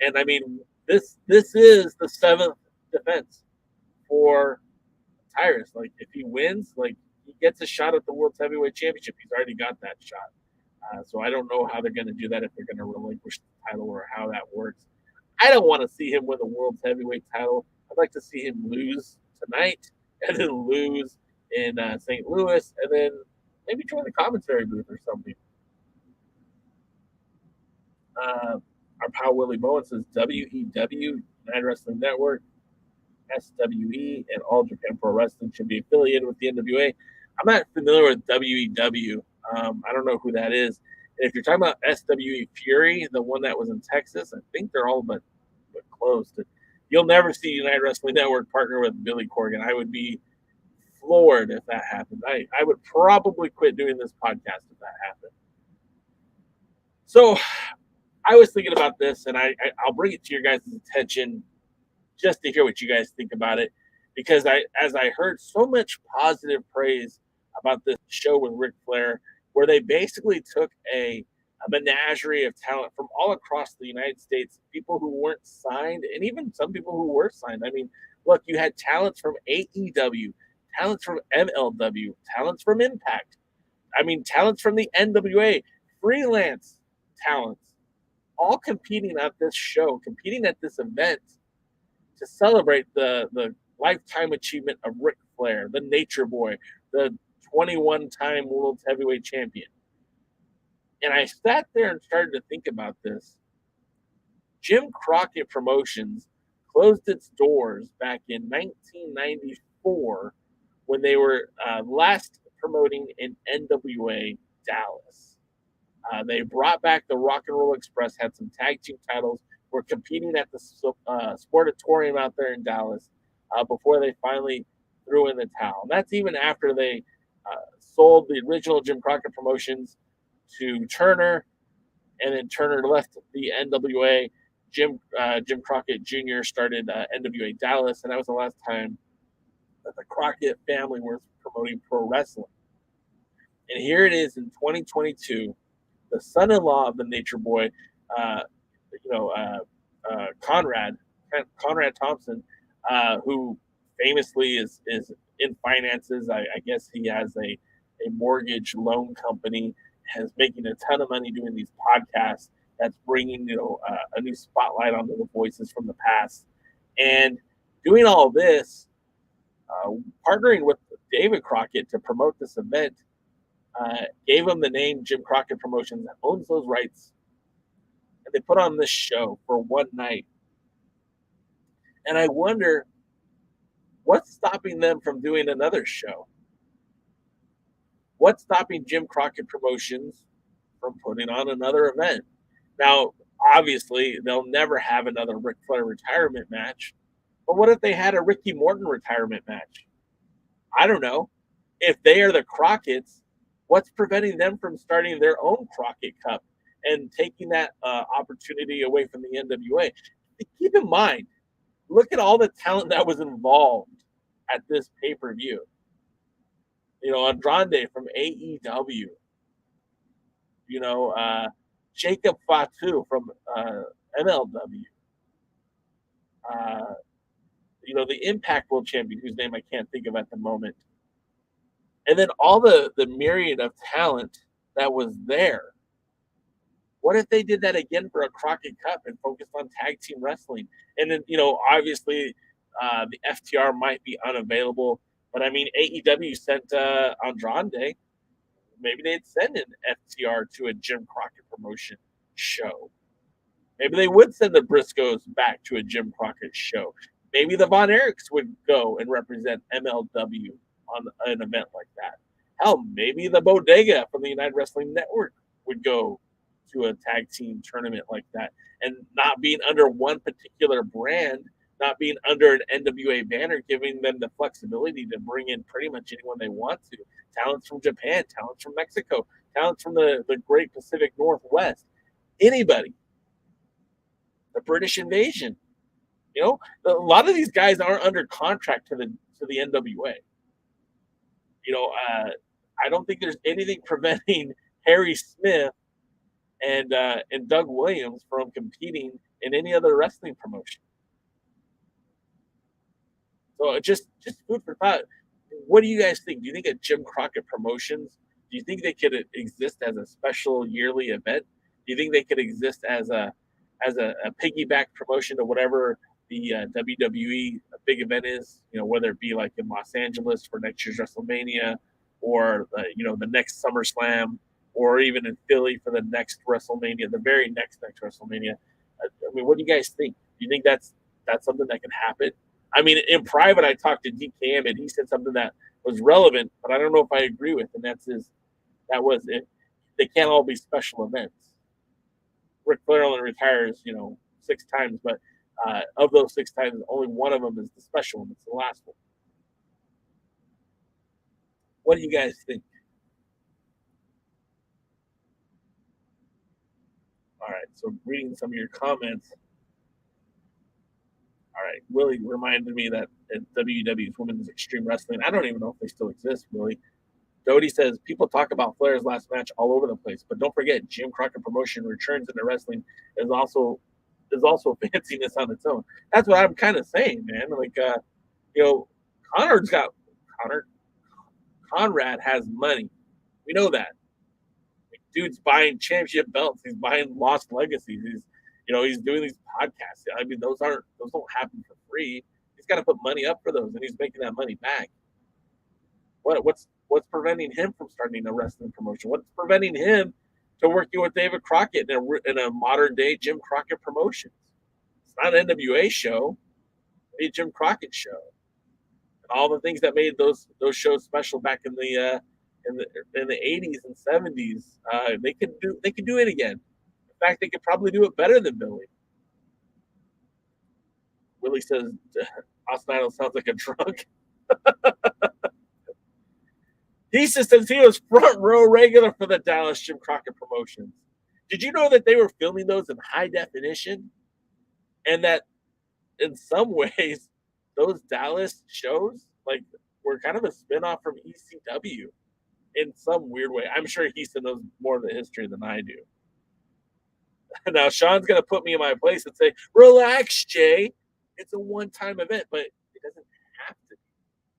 and I mean, this is the 7th defense for Tyrus. Like, if he wins, like, he gets a shot at the World Heavyweight Championship. He's already got that shot. So I don't know how they're going to do that, if they're going to relinquish the title or how that works. I don't want to see him win the World Heavyweight title. I'd like to see him lose tonight and then lose in St. Louis, and then maybe join the commentary booth or something. Our pal Willie Bowen says WEW, United Wrestling Network, SWE, and All Japan Pro Wrestling should be affiliated with the NWA. I'm not familiar with WEW. I don't know who that is. And if you're talking about SWE Fury, the one that was in Texas, I think they're all but closed. You'll never see United Wrestling Network partner with Billy Corgan. I would be floored if that happened. I would probably quit doing this podcast if that happened. So I was thinking about this, and I'll bring it to your guys' attention just to hear what you guys think about it, because as I heard so much positive praise about this show with Ric Flair, where they basically took a menagerie of talent from all across the United States, people who weren't signed, and even some people who were signed. I mean, look, you had talents from AEW, talents from MLW, talents from Impact. I mean, talents from the NWA, freelance talents, all competing at this show, competing at this event to celebrate the lifetime achievement of Ric Flair, the Nature Boy, the 21-time World Heavyweight Champion. And I sat there and started to think about this. Jim Crockett Promotions closed its doors back in 1994 when they were last promoting in NWA Dallas. They brought back the Rock and Roll Express, had some tag team titles, were competing at the Sportatorium out there in Dallas before they finally threw in the towel. And that's even after they sold the original Jim Crockett Promotions to Turner, and then Turner left the NWA. Jim Crockett Jr. started NWA Dallas, and that was the last time that the Crockett family was promoting pro wrestling. And here it is in 2022, the son-in-law of the Nature Boy, Conrad Thompson, who famously is in finances. I guess he has a mortgage loan company, is making a ton of money doing these podcasts. That's bringing a new spotlight onto the voices from the past, and doing all this, partnering with David Crockett to promote this event, gave him the name Jim Crockett Promotions that owns those rights, and they put on this show for one night. And I wonder what's stopping them from doing another show. What's stopping Jim Crockett Promotions from putting on another event. Now, obviously, they'll never have another Ric Flair retirement match. But what if they had a Ricky Morton retirement match? I don't know. If they are the Crockett's, what's preventing them from starting their own Crockett Cup and taking that opportunity away from the NWA? Keep in mind, look at all the talent that was involved at this pay-per-view. You know, Andrade from AEW. You know, Jacob Fatu from MLW. You know, the Impact World Champion, whose name I can't think of at the moment. And then all the myriad of talent that was there. What if they did that again for a Crockett Cup and focused on tag team wrestling? And then, you know, obviously the FTR might be unavailable, but I mean, AEW sent Andrade. Maybe they'd send an FTR to a Jim Crockett promotion show. Maybe they would send the Briscoes back to a Jim Crockett show. Maybe the Von Erichs would go and represent MLW on an event like that. Hell, maybe the Bodega from the United Wrestling Network would go to a tag team tournament like that, and not being under one particular brand, not being under an NWA banner, giving them the flexibility to bring in pretty much anyone they want to. Talents from Japan, talents from Mexico, talents from the Great Pacific Northwest, anybody. The British invasion. You know, a lot of these guys aren't under contract to the NWA. You know, I don't think there's anything preventing Harry Smith and Doug Williams from competing in any other wrestling promotion. So just food for thought. What do you guys think? Do you think at Jim Crockett Promotions, do you think they could exist as a special yearly event? Do you think they could exist as a piggyback promotion to whatever the WWE big event is? You know, whether it be like in Los Angeles for next year's WrestleMania, or you know, the next SummerSlam, or even in Philly for the next WrestleMania, the very next WrestleMania. I mean, what do you guys think? Do you think that's something that can happen? I mean, in private, I talked to DKM and he said something that was relevant, but I don't know if I agree with. And that was it. They can't all be special events. Ric Flair only retires, you know, 6 times, but of those 6 times, only one of them is the special one. It's the last one. What do you guys think? All right, so reading some of your comments. All right, Willie reminded me that at WWE's Women's Extreme Wrestling, I don't even know if they still exist, Willie. Doty says, people talk about Flair's last match all over the place, but don't forget, Jim Crockett Promotion returns into wrestling is also fanciness on its own. That's what I'm kind of saying, man. Like, you know, Conrad has money. We know that. Like, dude's buying championship belts. He's buying lost legacies. He's doing these podcasts. I mean, those don't happen for free. He's got to put money up for those, and he's making that money back. What's preventing him from starting a wrestling promotion? What's preventing him to working with David Crockett in a modern day Jim Crockett Promotions? It's not an NWA show. It's a Jim Crockett show. And all the things that made those shows special back in the 80s and 70s, they could do it again. In fact, they could probably do it better than Billy. Willie says Austin Idol sounds like a drunk. He says he was front row regular for the Dallas Jim Crockett Promotions. Did you know that they were filming those in high definition? And that in some ways, those Dallas shows were kind of a spinoff from ECW in some weird way. I'm sure Heaton knows more of the history than I do. Now, Sean's going to put me in my place and say, relax, Jay. It's a one-time event, but it doesn't have to be.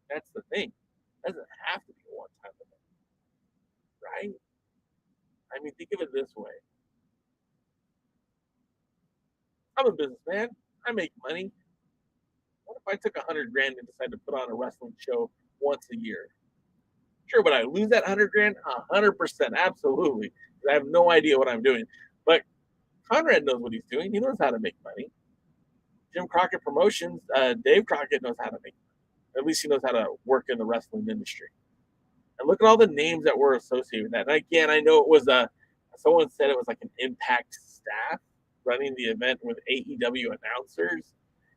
That's the thing. It doesn't have to be a one-time event. Right? I mean, think of it this way. I'm a businessman. I make money. What if I took $100,000 and decided to put on a wrestling show once a year? Sure, but I lose that $100,000? 100%. Absolutely. I have no idea what I'm doing. But Conrad knows what he's doing. He knows how to make money. Jim Crockett Promotions, Dave Crockett knows how to make money. At least he knows how to work in the wrestling industry. And look at all the names that were associated with that. And again, I know it was a Someone said it was like an Impact staff running the event with AEW announcers.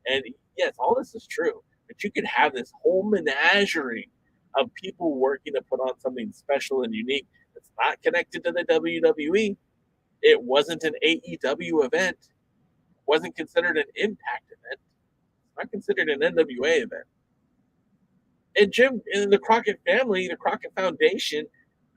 And yes, all this is true. But you could have this whole menagerie of people working to put on something special and unique that's not connected to the WWE. It wasn't an AEW event. It wasn't considered an Impact event. It's not considered an NWA event. And Jim, and the Crockett family, the Crockett Foundation,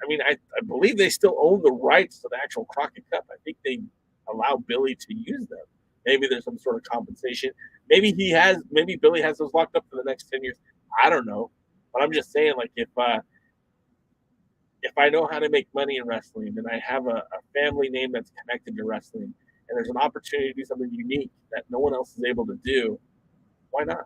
I mean, I believe they still own the rights to the actual Crockett Cup. I think they allow Billy to use them. Maybe there's some sort of compensation. Maybe Billy has those locked up for the next 10 years. I don't know. But I'm just saying, like, if I know how to make money in wrestling and I have a family name that's connected to wrestling and there's an opportunity to do something unique that no one else is able to do, why not?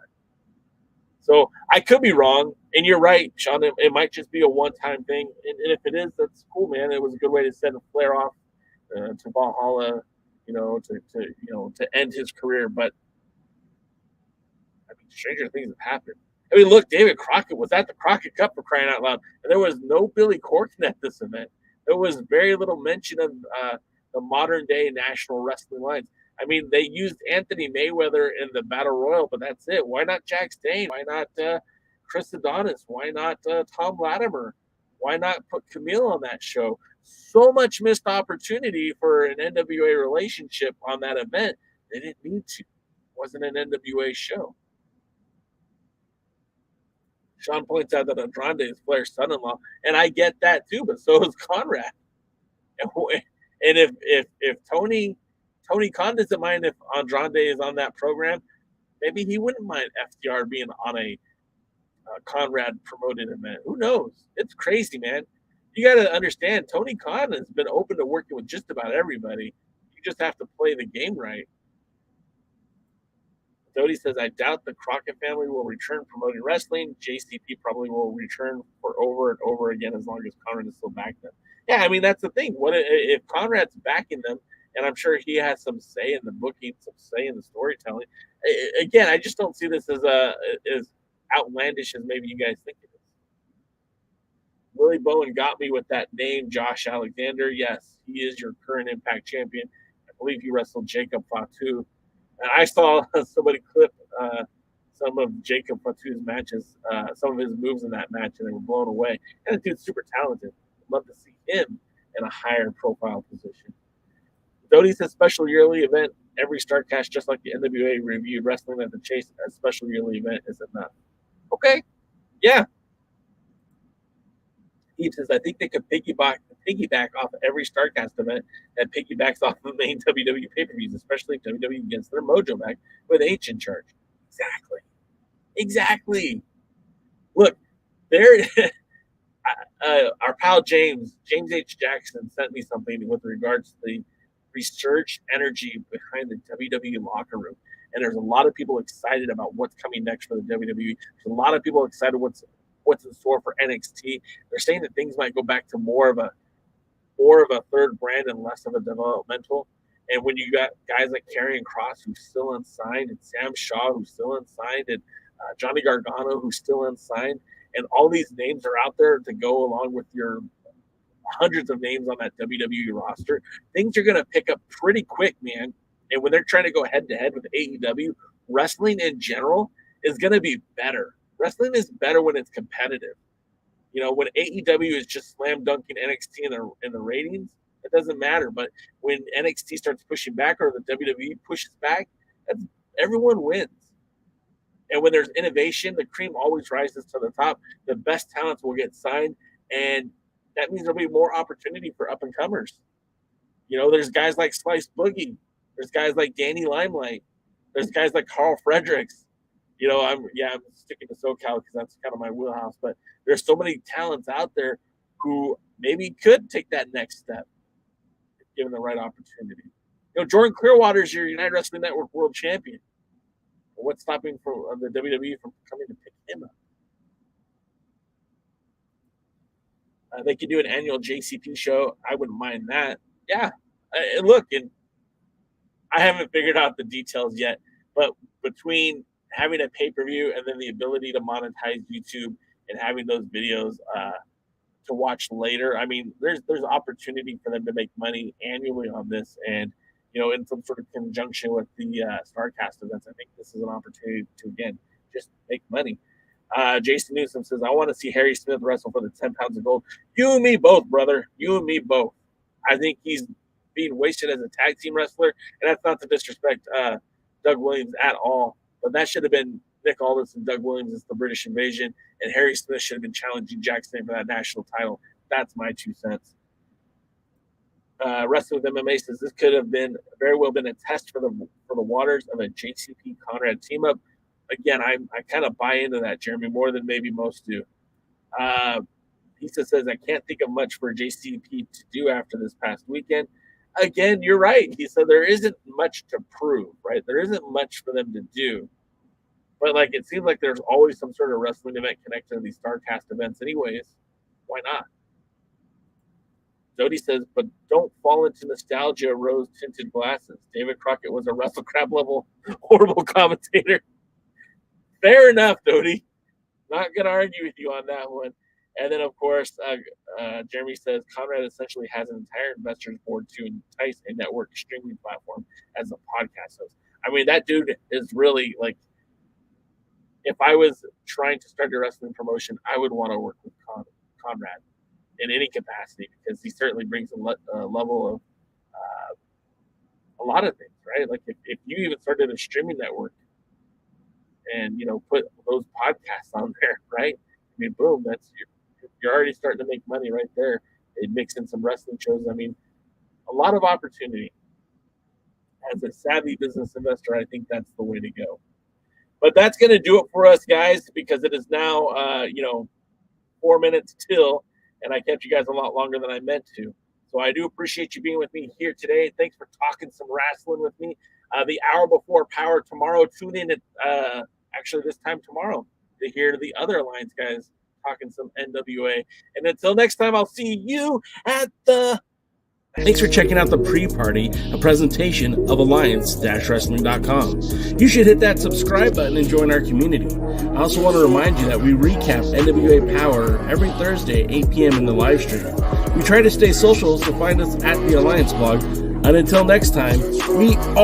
So I could be wrong, and you're right, Sean. It might just be a one-time thing, and if it is, that's cool, man. It was a good way to send Flair off to Valhalla, to end his career. But I mean, stranger things have happened. I mean, look, David Crockett was at the Crockett Cup, for crying out loud, and there was no Billy Corgan at this event. There was very little mention of the modern-day national wrestling lines. I mean, they used Anthony Mayweather in the Battle Royal, but that's it. Why not Jack Stane? Why not Chris Adonis? Why not Thom Latimer? Why not put Kamille on that show? So much missed opportunity for an NWA relationship on that event. They didn't need to. It wasn't an NWA show. Sean points out that Andrade is Flair's son-in-law, and I get that too, but so is Conrad. And if Tony Khan doesn't mind if Andrade is on that program, maybe he wouldn't mind FTR being on a Conrad promoted event. Who knows? It's crazy, man. You got to understand, Tony Khan has been open to working with just about everybody. You just have to play the game right. Dodie says, I doubt the Crockett family will return promoting wrestling. JCP probably will return for over and over again as long as Conrad is still backing them. Yeah, I mean, that's the thing. What if Conrad's backing them, and I'm sure he has some say in the booking, some say in the storytelling. Again, I just don't see this as outlandish as maybe you guys think it is. Willie Bowen got me with that name, Josh Alexander. Yes, he is your current Impact champion. I believe he wrestled Jacob Fatu. And I saw somebody clip some of Jacob Fatu's matches, some of his moves in that match, and they were blown away. And the dude's super talented. I'd love to see him in a higher profile position. Dodie says special yearly event, every StarCast, just like the NWA reviewed wrestling at the Chase, a special yearly event is enough. Okay, yeah. He says, I think they could piggyback off every StarCast event that piggybacks off the main WWE pay-per-views, especially if WWE gets their mojo back with H in charge. Exactly. Look, there. Our pal James H. Jackson sent me something with regards to the resurged energy behind the WWE locker room. And there's a lot of people excited about what's coming next for the WWE. There's a lot of people excited what's in store for NXT. They're saying that things might go back to more of a third brand and less of a developmental. And when you got guys like Karrion Kross, who's still unsigned, and Sam Shaw, who's still unsigned, and Johnny Gargano, who's still unsigned, and all these names are out there to go along with your hundreds of names on that WWE roster, things are going to pick up pretty quick, man. And when they're trying to go head-to-head with AEW, wrestling in general is going to be better. Wrestling is better when it's competitive. You know, when AEW is just slam dunking NXT in the ratings, it doesn't matter. But when NXT starts pushing back or the WWE pushes back, everyone wins. And when there's innovation, the cream always rises to the top. The best talents will get signed, and that means there'll be more opportunity for up-and-comers. You know, there's guys like Slice Boogie. There's guys like Danny Limelight. There's guys like Carl Fredericks. You know, I'm sticking to SoCal because that's kind of my wheelhouse. But there's so many talents out there who maybe could take that next step if given the right opportunity. You know, Jordan Clearwater is your United Wrestling Network World Champion. What's stopping the WWE from coming to pick him up? They could do an annual JCP show. I wouldn't mind that. Yeah. Look, and I haven't figured out the details yet, but between having a pay-per-view and then the ability to monetize YouTube and having those videos to watch later. I mean, there's opportunity for them to make money annually on this, and in some sort of conjunction with the StarCast events. I think this is an opportunity to again just make money. Jason Newsom says, I want to see Harry Smith wrestle for the 10 pounds of gold. You and me both, brother. You and me both. I think he's being wasted as a tag team wrestler, and that's not to disrespect Doug Williams at all, but that should have been Nick Aldis and Doug Williams as the British Invasion, and Harry Smith should have been challenging Jack Snake for that national title. That's my 2 cents. Wrestling with MMA says this could have been very well been a test for the waters of a JCP Conrad team up. Again, I kind of buy into that, Jeremy, more than maybe most do. He says I can't think of much for JCP to do after this past weekend. Again, you're right. He said there isn't much to prove, right? There isn't much for them to do. But it seems like there's always some sort of wrestling event connected to these StarCast events anyways. Why not? Jody says, but don't fall into nostalgia rose-tinted glasses. David Crockett was a WrestleCrap level horrible commentator. Fair enough, Dodie. Not going to argue with you on that one. And then, of course, Jeremy says Conrad essentially has an entire investors board to entice a network streaming platform as a podcast host. I mean, that dude is really if I was trying to start a wrestling promotion, I would want to work with Conrad in any capacity, because he certainly brings a level of a lot of things, right? If you even started a streaming network and put those podcasts on there, right? I mean, boom, you're already starting to make money right there. It mix in some wrestling shows. I mean, a lot of opportunity. As a savvy business investor, I think that's the way to go. But that's going to do it for us, guys, because it is now 4 minutes till, and I kept you guys a lot longer than I meant to. So I do appreciate you being with me here today. Thanks for talking some wrestling with me. The hour before Power tomorrow, tune in at actually this time tomorrow to hear the other Alliance guys talking some NWA. And until next time, I'll see you at the... Thanks for checking out the pre-party, a presentation of Alliance-Wrestling.com. You should hit that subscribe button and join our community. I also want to remind you that we recap NWA Power every Thursday at 8 p.m. in the live stream. We try to stay social, so find us at the Alliance blog. And until next time, we